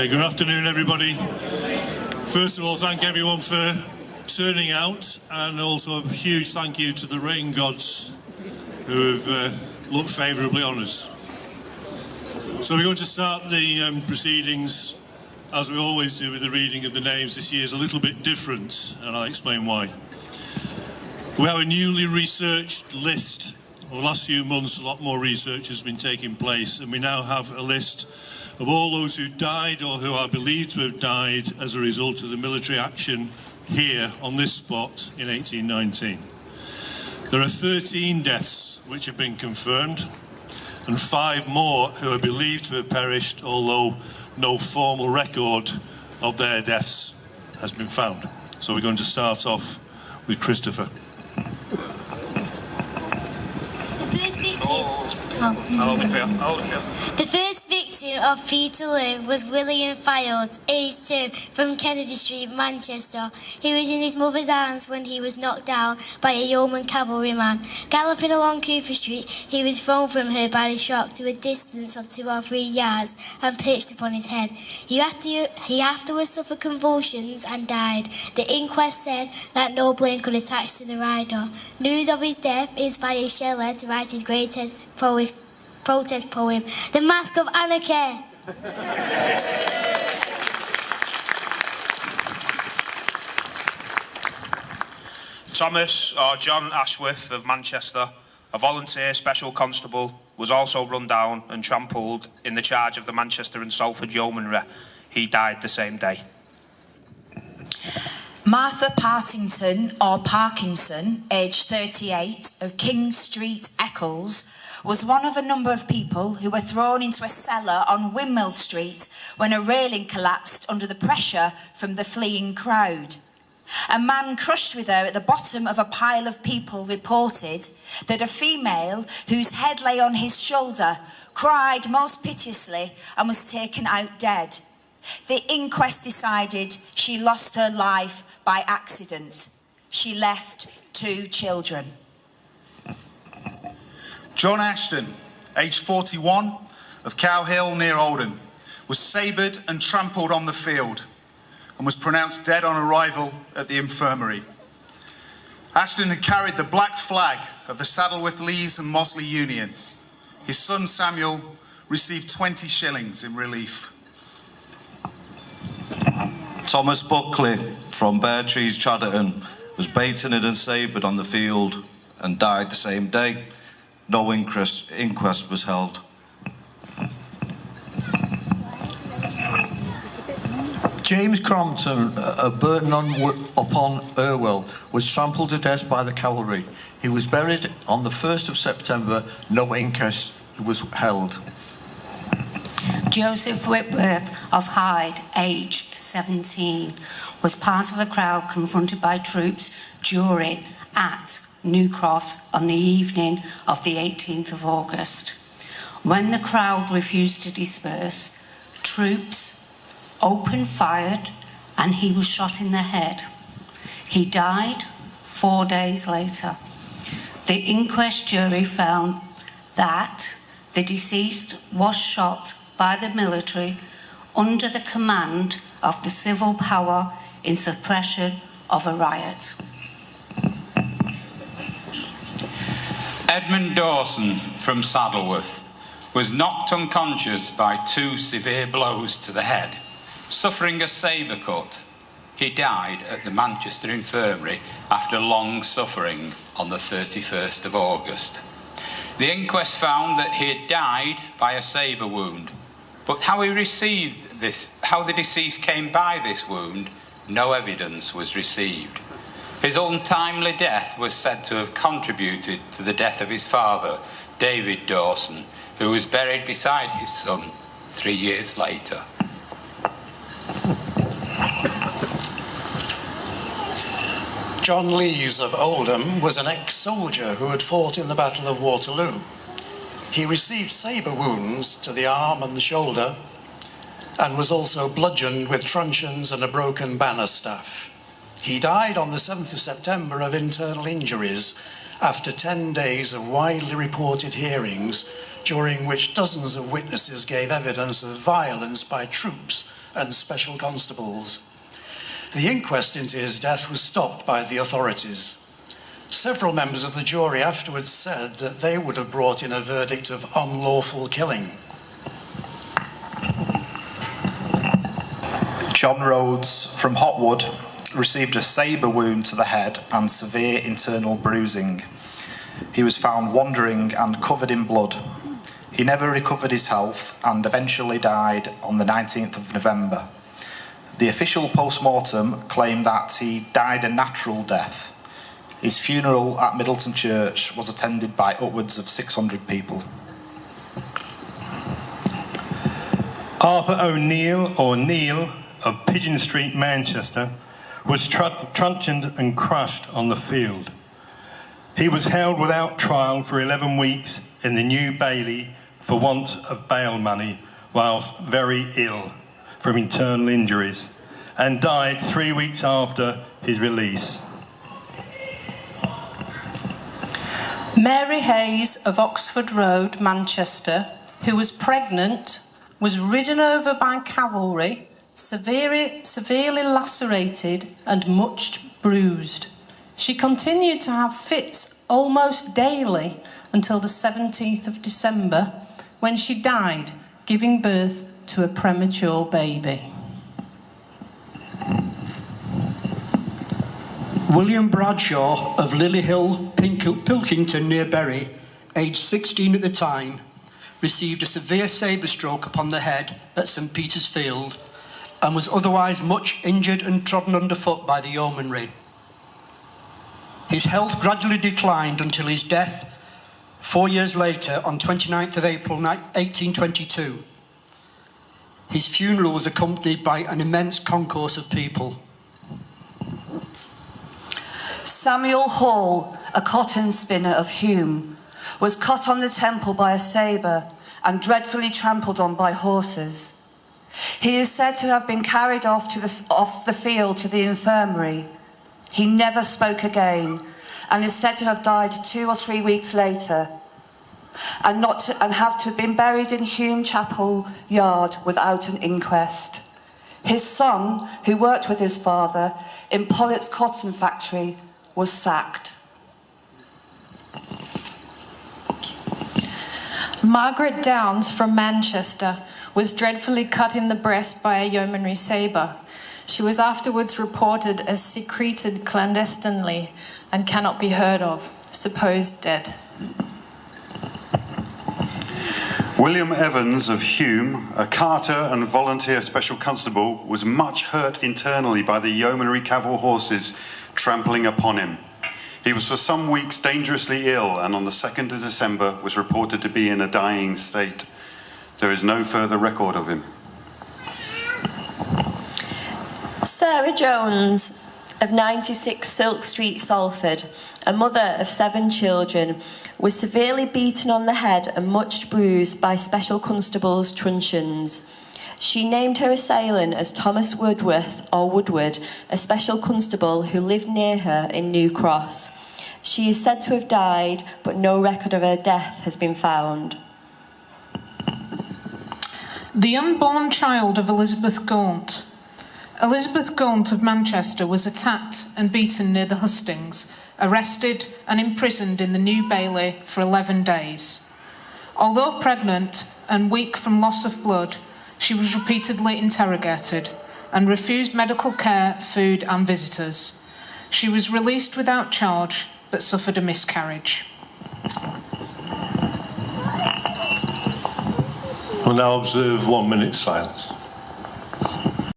Okay, good afternoon, everybody. First of all, thank everyone for turning out, and also a huge thank you to the rain gods who have looked favourably on us. So we're going to start the proceedings, as we always do, with the reading of the names. This year is a little bit different, and I'll explain why. We have a newly researched list. Over the last few months, a lot more research has been taking place, and we now have a list of all those who died or who are believed to have died as a result of the military action here on this spot in 1819. There are 13 deaths which have been confirmed, and 5 more who are believed to have perished, although no formal record of their deaths has been found. So we're going to start off with Christopher. The first victim of Peterloo was William Files, aged 2, from Kennedy Street, Manchester. He was in his mother's arms when he was knocked down by a yeoman cavalryman. Galloping along Cooper Street, he was thrown from her by the shock to a distance of 2 or 3 yards and pitched upon his head. He afterwards suffered convulsions and died. The inquest said that no blame could attach to the rider. News of his death inspired Shelley to write his greatest protest poem, The Mask of Anarchy. Thomas, or John Ashworth of Manchester, a volunteer special constable, was also run down and trampled in the charge of the Manchester and Salford Yeomanry. He died the same day. Martha Partington, or Parkinson, aged 38, of King Street, Eccles, was one of a number of people who were thrown into a cellar on Windmill Street when a railing collapsed under the pressure from the fleeing crowd. A man crushed with her at the bottom of a pile of people reported that a female whose head lay on his shoulder cried most piteously and was taken out dead. The inquest decided she lost her life by accident. She left 2 children. John Ashton, aged 41, of Cow Hill near Oldham, was sabred and trampled on the field and was pronounced dead on arrival at the infirmary. Ashton had carried the black flag of the Saddleworth, Lees and Mosley Union. His son Samuel received 20 shillings in relief. Thomas Buckley from Bear Trees, Chadderton, was baited and sabred on the field and died the same day. No inquest was held. James Crompton of Burton upon Irwell was trampled to death by the cavalry. He was buried on the 1st of September. No inquest was held. Joseph Whitworth of Hyde, aged 17, was part of a crowd confronted by troops during at New Cross on the evening of the 18th of August. When the crowd refused to disperse, troops opened fire and he was shot in the head. He died 4 days later. The inquest jury found that the deceased was shot by the military under the command of the civil power in suppression of a riot. Edmund Dawson from Saddleworth was knocked unconscious by 2 severe blows to the head. Suffering a sabre cut, he died at the Manchester Infirmary after long suffering on the 31st of August. The inquest found that he had died by a sabre wound, but how the deceased came by this wound, no evidence was received. His untimely death was said to have contributed to the death of his father, David Dawson, who was buried beside his son 3 years later. John Lees of Oldham was an ex-soldier who had fought in the Battle of Waterloo. He received sabre wounds to the arm and the shoulder and was also bludgeoned with truncheons and a broken banner staff. He died on the 7th of September of internal injuries after 10 days of widely reported hearings during which dozens of witnesses gave evidence of violence by troops and special constables. The inquest into his death was stopped by the authorities. Several members of the jury afterwards said that they would have brought in a verdict of unlawful killing. John Rhodes from Hotwood received a sabre wound to the head and severe internal bruising. He was found wandering and covered in blood. He never recovered his health and eventually died on the 19th of November. The official post-mortem claimed that he died a natural death. His funeral at Middleton Church was attended by upwards of 600 people. Arthur O'Neill, or Neil, of Pigeon Street, Manchester, was truncheoned and crushed on the field. He was held without trial for 11 weeks in the New Bailey for want of bail money whilst very ill from internal injuries, and died 3 weeks after his release. Mary Hayes of Oxford Road, Manchester, who was pregnant, was ridden over by cavalry, severely lacerated and much bruised. She continued to have fits almost daily until the 17th of December, when she died, giving birth to a premature baby. William Bradshaw of Lilyhill, Pilkington near Bury, aged 16 at the time, received a severe sabre stroke upon the head at St Peter's Field and was otherwise much injured and trodden underfoot by the yeomanry. His health gradually declined until his death 4 years later on 29th of April 1822. His funeral was accompanied by an immense concourse of people. Samuel Hall, a cotton spinner of Hume, was cut on the temple by a sabre and dreadfully trampled on by horses. He is said to have been carried off the field to the infirmary. He never spoke again and is said to have died 2 or 3 weeks later and have to have been buried in Hume Chapel yard without an inquest. His son, who worked with his father in Pollett's cotton factory, was sacked. Margaret Downs from Manchester was dreadfully cut in the breast by a yeomanry sabre. She was afterwards reported as secreted clandestinely and cannot be heard of, supposed dead. William Evans of Hume, a carter and volunteer special constable, was much hurt internally by the yeomanry cavalry horses trampling upon him. He was for some weeks dangerously ill and on the 2nd of December was reported to be in a dying state. There is no further record of him. Sarah Jones of 96 Silk Street, Salford, a mother of 7 children, was severely beaten on the head and much bruised by special constables' truncheons. She named her assailant as Thomas Woodworth or Woodward, a special constable who lived near her in New Cross. She is said to have died, but no record of her death has been found. The unborn child of Elizabeth Gaunt. Elizabeth Gaunt of Manchester was attacked and beaten near the hustings, arrested and imprisoned in the New Bailey for 11 days. Although pregnant and weak from loss of blood, she was repeatedly interrogated and refused medical care, food and visitors. She was released without charge but suffered a miscarriage. We'll now observe 1 minute's silence.